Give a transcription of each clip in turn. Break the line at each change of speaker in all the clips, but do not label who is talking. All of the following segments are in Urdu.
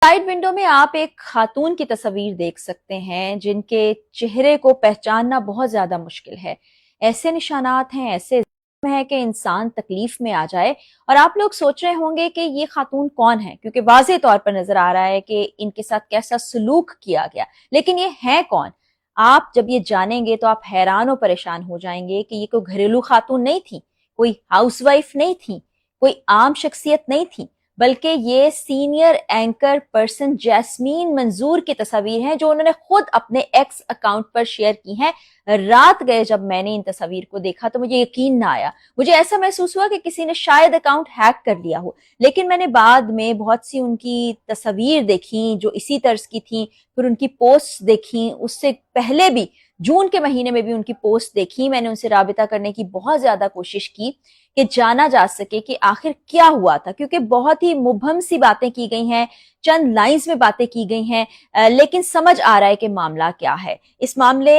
سائڈ ونڈو میں آپ ایک خاتون کی تصویر دیکھ سکتے ہیں جن کے چہرے کو پہچاننا بہت زیادہ مشکل ہے. ایسے نشانات ہیں، ایسے ہے کہ انسان تکلیف میں آ جائے. اور آپ لوگ سوچ رہے ہوں گے کہ یہ خاتون کون ہے، کیونکہ واضح طور پر نظر آ رہا ہے کہ ان کے ساتھ کیسا سلوک کیا گیا. لیکن یہ ہے کون؟ آپ جب یہ جانیں گے تو آپ حیران و پریشان ہو جائیں گے کہ یہ کوئی گھریلو خاتون نہیں تھی، کوئی ہاؤس وائف نہیں تھی، کوئی عام شخصیت نہیں تھی، بلکہ یہ سینئر اینکر پرسن جیسمین منظور کی تصاویر ہیں جو انہوں نے خود اپنے ایکس اکاؤنٹ پر شیئر کی ہیں. رات گئے جب میں نے ان تصاویر کو دیکھا تو مجھے یقین نہ آیا. مجھے ایسا محسوس ہوا کہ کسی نے شاید اکاؤنٹ ہیک کر لیا ہو. لیکن میں نے بعد میں بہت سی ان کی تصاویر دیکھیں جو اسی طرز کی تھیں، پھر ان کی پوسٹ دیکھیں، اس سے پہلے بھی جون کے مہینے میں بھی ان کی پوسٹ دیکھی. میں نے ان سے رابطہ کرنے کی بہت زیادہ کوشش کی کہ جانا جا سکے کہ آخر کیا ہوا تھا، کیونکہ بہت ہی مبہم سی باتیں کی گئی ہیں، چند لائنز میں باتیں کی گئی ہیں، لیکن سمجھ آ رہا ہے کہ معاملہ کیا ہے. اس معاملے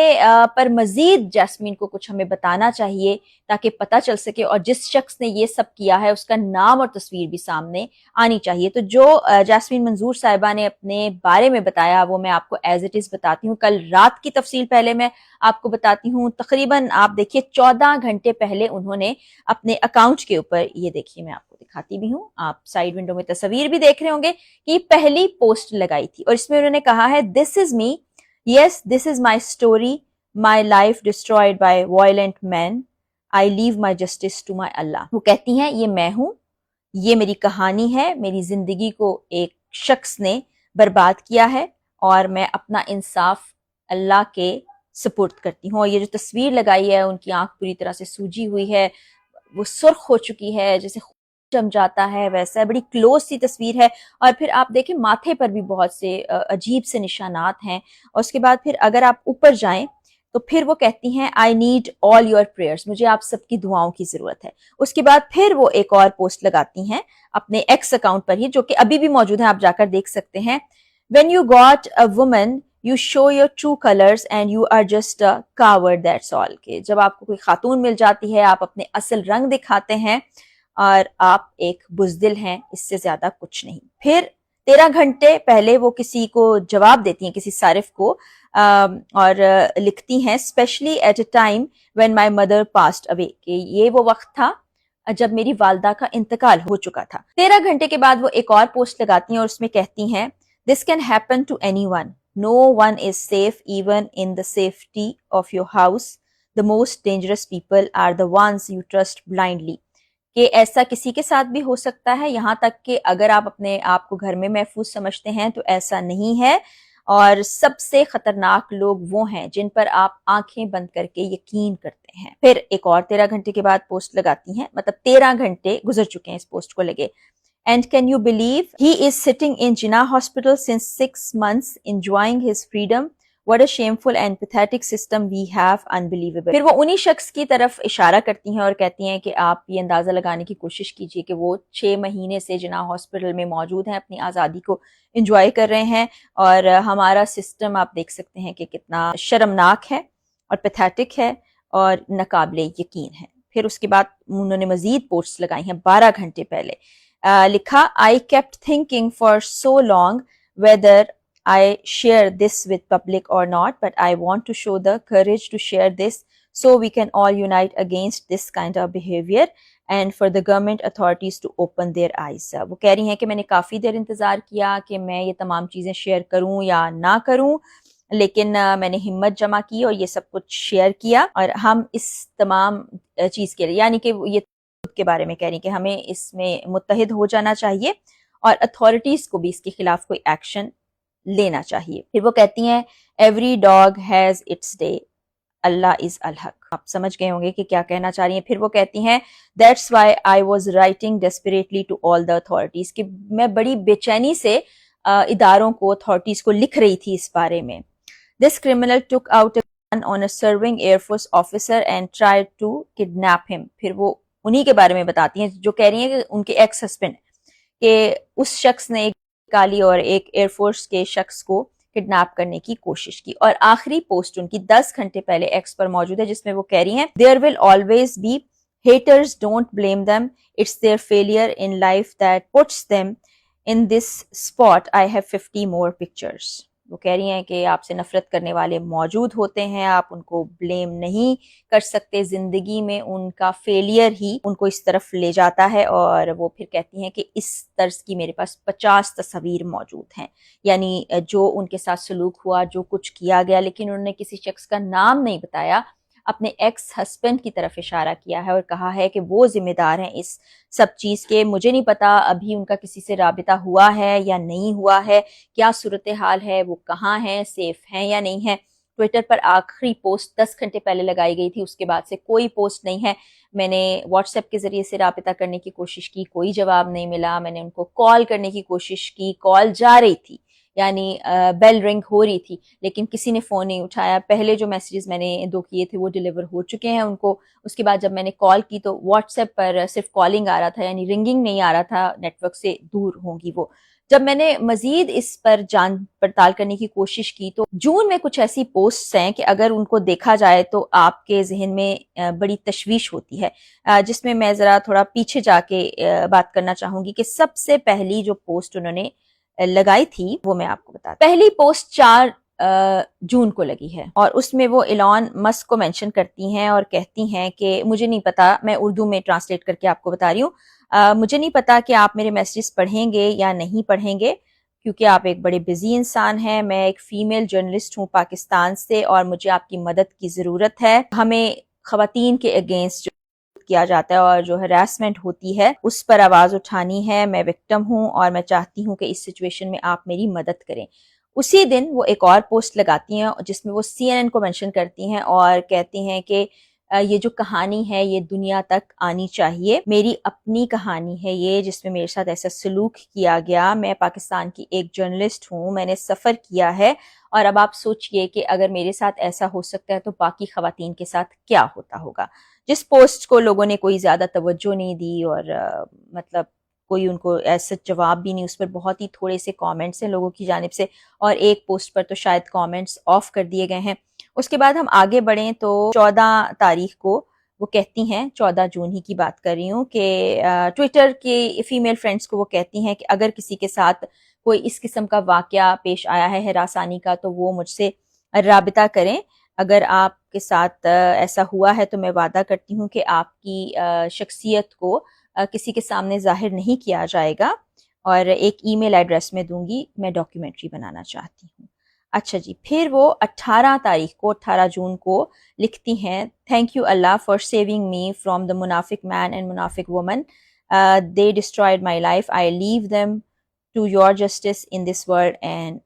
پر مزید جیسمین کو کچھ ہمیں بتانا چاہیے تاکہ پتہ چل سکے، اور جس شخص نے یہ سب کیا ہے اس کا نام اور تصویر بھی سامنے آنی چاہیے. تو جو جیسمین منظور صاحبہ نے اپنے بارے میں بتایا وہ میں آپ کو ایز اٹ از بتاتی ہوں. کل رات کی تفصیل پہلے میں آپ کو بتاتی ہوں. تقریباً آپ دیکھیے 14 گھنٹے پہلے انہوں نے اپنے اکاؤنٹ کے اوپر، یہ دیکھیے میں آپ کو دکھاتی بھی ہوں، آپ سائیڈ ونڈو میں تصویر بھی دیکھ رہے ہوں گے کہ یہ پہلی پوسٹ لگائی تھی، اور اس میں انہوں نے کہا ہے this is me, yes this is my story, my life destroyed by violent man, I leave my justice to my اللہ. وہ کہتی ہیں یہ میں ہوں، یہ میری کہانی ہے، میری زندگی کو ایک شخص نے برباد کیا ہے اور میں اپنا انصاف اللہ کے سپرد کرتی ہوں. اور یہ جو تصویر لگائی ہے ان کی آنکھ پوری طرح سے سوجی ہوئی ہے، وہ سرخ ہو چکی ہے، جیسے خون جم جاتا ہے ویسا ہے، بڑی کلوز سی تصویر ہے. اور پھر آپ دیکھیں ماتھے پر بھی بہت سے عجیب سے نشانات ہیں. اور اس کے بعد پھر اگر آپ اوپر جائیں تو پھر وہ کہتی ہیں I need all your prayers, مجھے آپ سب کی دعاؤں کی ضرورت ہے. اس کے بعد پھر وہ ایک اور پوسٹ لگاتی ہیں اپنے ایکس اکاؤنٹ پر ہی، جو کہ ابھی بھی موجود ہے، آپ جا کر دیکھ سکتے ہیں. When you got a woman you show your true colors and you are just a coward, that's all. کہ جب آپ کو کوئی خاتون مل جاتی ہے آپ اپنے اصل رنگ دکھاتے ہیں اور آپ ایک بزدل ہیں، اس سے زیادہ کچھ نہیں. پھر 13 گھنٹے پہلے وہ کسی کو جواب دیتی ہیں، کسی صارف کو، اور لکھتی ہیں especially at a time when my mother passed away، کہ یہ وہ وقت تھا جب میری والدہ کا انتقال ہو چکا تھا. 13 گھنٹے کے بعد وہ ایک اور پوسٹ لگاتی ہیں اور اس میں کہتی ہیں This can happen to anyone. No one is safe even in the safety of your house. The most dangerous people are the ones you trust blindly. کہ ایسا کسی کے ساتھ بھی ہو سکتا ہے، یہاں تک کہ اگر آپ اپنے آپ کو گھر میں محفوظ سمجھتے ہیں تو ایسا نہیں ہے. اور سب سے خطرناک لوگ وہ ہیں جن پر آپ آنکھیں بند کر کے یقین کرتے ہیں. پھر ایک اور 13 گھنٹے کے بعد پوسٹ لگاتی ہیں، مطلب 13 گھنٹے گزر چکے ہیں اس پوسٹ کو لگے. And can you believe he is sitting in Jinnah hospital since 6 months enjoying his freedom? What a shameful and pathetic system we have, unbelievable. پھر وہ انہی شخص کی طرف اشارہ کرتی ہیں اور کہتی ہیں کہ آپ یہ اندازہ لگانے کی کوشش کیجئے کہ وہ 6 مہینے سے جناح ہاسپٹل میں موجود ہیں، اپنی آزادی کو انجوائے کر رہے ہیں، اور ہمارا سسٹم آپ دیکھ سکتے ہیں کہ کتنا شرمناک ہے اور پیتھیٹک ہے اور ناقابل یقین ہے. پھر اس کے بعد انہوں نے مزید پوسٹس لگائی ہیں 12 گھنٹے پہلے. لکھا I kept thinking for so long whether I share this with public or not, but I want to show the courage to share this so we can all unite against this kind of behavior and for the government authorities to open their eyes. وہ کہہ رہی ہیں کہ میں نے کافی دیر انتظار کیا کہ میں یہ تمام چیزیں شیئر کروں یا نہ کروں، لیکن میں نے ہمت جمع کی اور یہ سب کچھ شیئر کیا، اور ہم اس تمام چیز کے لیے، یعنی کہ یہ کے بارے میں کہہ رہی کہ ہمیں اس میں متحد ہو جانا چاہیے اور اتھارٹیز کو بھی اس کے خلاف کوئی ایکشن لینا چاہیے. پھر وہ کہتی ہیں every dog has its day, اللہ از الحق. آپ سمجھ گئے ہوں گے کہ کیا کہنا چاہ رہی ہیں. پھر وہ کہتی ہیں that's why I was writing desperately to all the authorities, کہ میں بڑی بے چینی سے اداروں کو، اتھارٹیز کو لکھ رہی تھی اس بارے میں. This criminal took out on a serving Air Force officer and tried to kidnap him. پھر وہ انہی کے بارے میں بتاتی ہیں جو کہہ رہی ہیں کہ ان کے ایکس ہسبینڈ، کہ اس شخص نے ایک کالی اور ایک ایئر فورس کے شخص کو کڈنیپ کرنے کی کوشش کی. اور آخری پوسٹ ان کی 10 گھنٹے پہلے ایکس پر موجود ہے جس میں وہ کہہ رہی ہیں there will always be haters, don't blame them, it's their failure in life that puts them In this spot I have 50 more pictures. وہ کہہ رہی ہیں کہ آپ سے نفرت کرنے والے موجود ہوتے ہیں، آپ ان کو بلیم نہیں کر سکتے، زندگی میں ان کا فیلئر ہی ان کو اس طرف لے جاتا ہے. اور وہ پھر کہتی ہیں کہ اس طرز کی میرے پاس 50 تصاویر موجود ہیں، یعنی جو ان کے ساتھ سلوک ہوا، جو کچھ کیا گیا، لیکن انہوں نے کسی شخص کا نام نہیں بتایا، اپنے ایکس ہسبینڈ کی طرف اشارہ کیا ہے اور کہا ہے کہ وہ ذمہ دار ہیں اس سب چیز کے. مجھے نہیں پتا ابھی ان کا کسی سے رابطہ ہوا ہے یا نہیں ہوا ہے، کیا صورتحال ہے، وہ کہاں ہیں، سیف ہیں یا نہیں ہیں. ٹویٹر پر آخری پوسٹ 10 گھنٹے پہلے لگائی گئی تھی، اس کے بعد سے کوئی پوسٹ نہیں ہے. میں نے واٹس ایپ کے ذریعے سے رابطہ کرنے کی کوشش کی، کوئی جواب نہیں ملا. میں نے ان کو کال کرنے کی کوشش کی، کال جا رہی تھی، یعنی بیل رنگ ہو رہی تھی، لیکن کسی نے فون نہیں اٹھایا. پہلے جو میسیجز میں نے 2 کیے تھے وہ ڈیلیور ہو چکے ہیں ان کو. اس کے بعد جب میں نے کال کی تو واٹس ایپ پر صرف کالنگ آ رہا تھا، یعنی رنگنگ نہیں آ رہا تھا، نیٹ ورک سے دور ہوں گی وہ. جب میں نے مزید اس پر جان پڑتال کرنے کی کوشش کی تو جون میں کچھ ایسی پوسٹس ہیں کہ اگر ان کو دیکھا جائے تو آپ کے ذہن میں بڑی تشویش ہوتی ہے، جس میں میں ذرا تھوڑا پیچھے جا کے بات کرنا چاہوں گی کہ سب سے پہلی جو پوسٹ انہوں نے لگائی تھی وہ میں آپ کو بتا. پہلی پوسٹ 4 جون کو لگی ہے اور اس میں وہ ایلان مسک کو مینشن کرتی ہیں اور کہتی ہیں کہ مجھے نہیں پتا، میں اردو میں ٹرانسلیٹ کر کے آپ کو بتا رہی ہوں، مجھے نہیں پتا کہ آپ میرے میسیجز پڑھیں گے یا نہیں پڑھیں گے، کیونکہ آپ ایک بڑے بزی انسان ہیں. میں ایک فیمیل جرنلسٹ ہوں پاکستان سے اور مجھے آپ کی مدد کی ضرورت ہے. ہمیں خواتین کے اگینسٹ کیا جاتا ہے اور جو ہراسمنٹ ہوتی ہے اس پر آواز اٹھانی ہے. میں وکٹم ہوں اور میں چاہتی ہوں کہ اس سچویشن میں آپ میری مدد کریں. اسی دن وہ ایک اور پوسٹ لگاتی ہیں جس میں وہ CNN کو مینشن کرتی ہیں اور کہتی ہیں کہ یہ جو کہانی ہے یہ دنیا تک آنی چاہیے. میری اپنی کہانی ہے یہ، جس میں میرے ساتھ ایسا سلوک کیا گیا. میں پاکستان کی ایک جرنلسٹ ہوں، میں نے سفر کیا ہے اور اب آپ سوچئے کہ اگر میرے ساتھ ایسا ہو سکتا ہے تو باقی خواتین کے ساتھ کیا ہوتا ہوگا. جس پوسٹ کو لوگوں نے کوئی زیادہ توجہ نہیں دی اور مطلب کوئی ان کو ایسا جواب بھی نہیں، اس پر بہت ہی تھوڑے سے کامنٹس ہیں لوگوں کی جانب سے اور ایک پوسٹ پر تو شاید کامنٹس آف کر دیے گئے ہیں. اس کے بعد ہم آگے بڑھیں تو 14 تاریخ کو وہ کہتی ہیں، 14 جون ہی کی بات کر رہی ہوں، کہ ٹویٹر کی فیمیل فرینڈز کو وہ کہتی ہیں کہ اگر کسی کے ساتھ کوئی اس قسم کا واقعہ پیش آیا ہے ہراسانی کا تو وہ مجھ سے رابطہ کریں. اگر آپ کے ساتھ ایسا ہوا ہے تو میں وعدہ کرتی ہوں کہ آپ کی شخصیت کو کسی کے سامنے ظاہر نہیں کیا جائے گا اور ایک ای میل ایڈریس میں دوں گی، میں ڈاکیومنٹری بنانا چاہتی ہوں. اچھا جی، پھر وہ 18 تاریخ کو 18 جون کو لکھتی ہیں، تھینک یو اللہ for saving me from the منافق مین اینڈ منافق woman, they destroyed my life, I leave them to your justice in this world and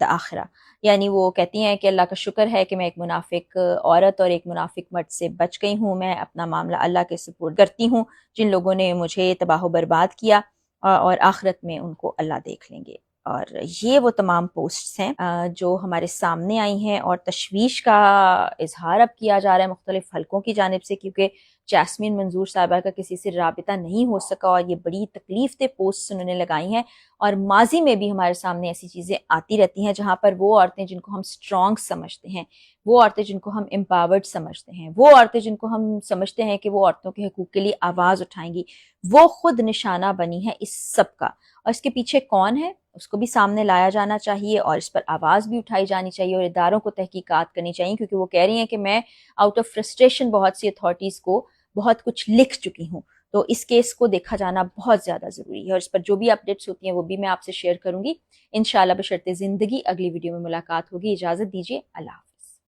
the آخرہ. یعنی وہ کہتی ہیں کہ اللہ کا شکر ہے کہ میں ایک منافق عورت اور ایک منافق مرد سے بچ گئی ہوں. میں اپنا معاملہ اللہ کے سپرد کرتی ہوں. جن لوگوں نے مجھے تباہ و برباد کیا اور آخرت میں ان کو اللہ دیکھ لیں گے. اور یہ وہ تمام پوسٹس ہیں جو ہمارے سامنے آئی ہیں اور تشویش کا اظہار اب کیا جا رہا ہے مختلف حلقوں کی جانب سے، کیونکہ جاسمین منظور صاحبہ کا کسی سے رابطہ نہیں ہو سکا اور یہ بڑی تکلیف دہ پوسٹس انہوں نے لگائی ہیں. اور ماضی میں بھی ہمارے سامنے ایسی چیزیں آتی رہتی ہیں جہاں پر وہ عورتیں جن کو ہم اسٹرانگ سمجھتے ہیں، وہ عورتیں جن کو ہم امپاورڈ سمجھتے ہیں، وہ عورتیں جن کو ہم سمجھتے ہیں کہ وہ عورتوں کے حقوق کے لیے آواز اٹھائیں گی، وہ خود نشانہ بنی ہے اس سب کا. اور اس کے پیچھے کون ہے اس کو بھی سامنے لایا جانا چاہیے اور اس پر آواز بھی اٹھائی جانی چاہیے اور اداروں کو تحقیقات کرنی چاہیے، کیونکہ وہ کہہ رہی ہیں کہ میں آؤٹ آف فرسٹریشن بہت سی اتھارٹیز کو بہت کچھ لکھ چکی ہوں. تو اس کیس کو دیکھا جانا بہت زیادہ ضروری ہے اور اس پر جو بھی اپڈیٹس ہوتی ہیں وہ بھی میں آپ سے شیئر کروں گی انشاءاللہ بشرط زندگی. اگلی ویڈیو میں ملاقات ہوگی، اجازت دیجیے، اللہ حافظ.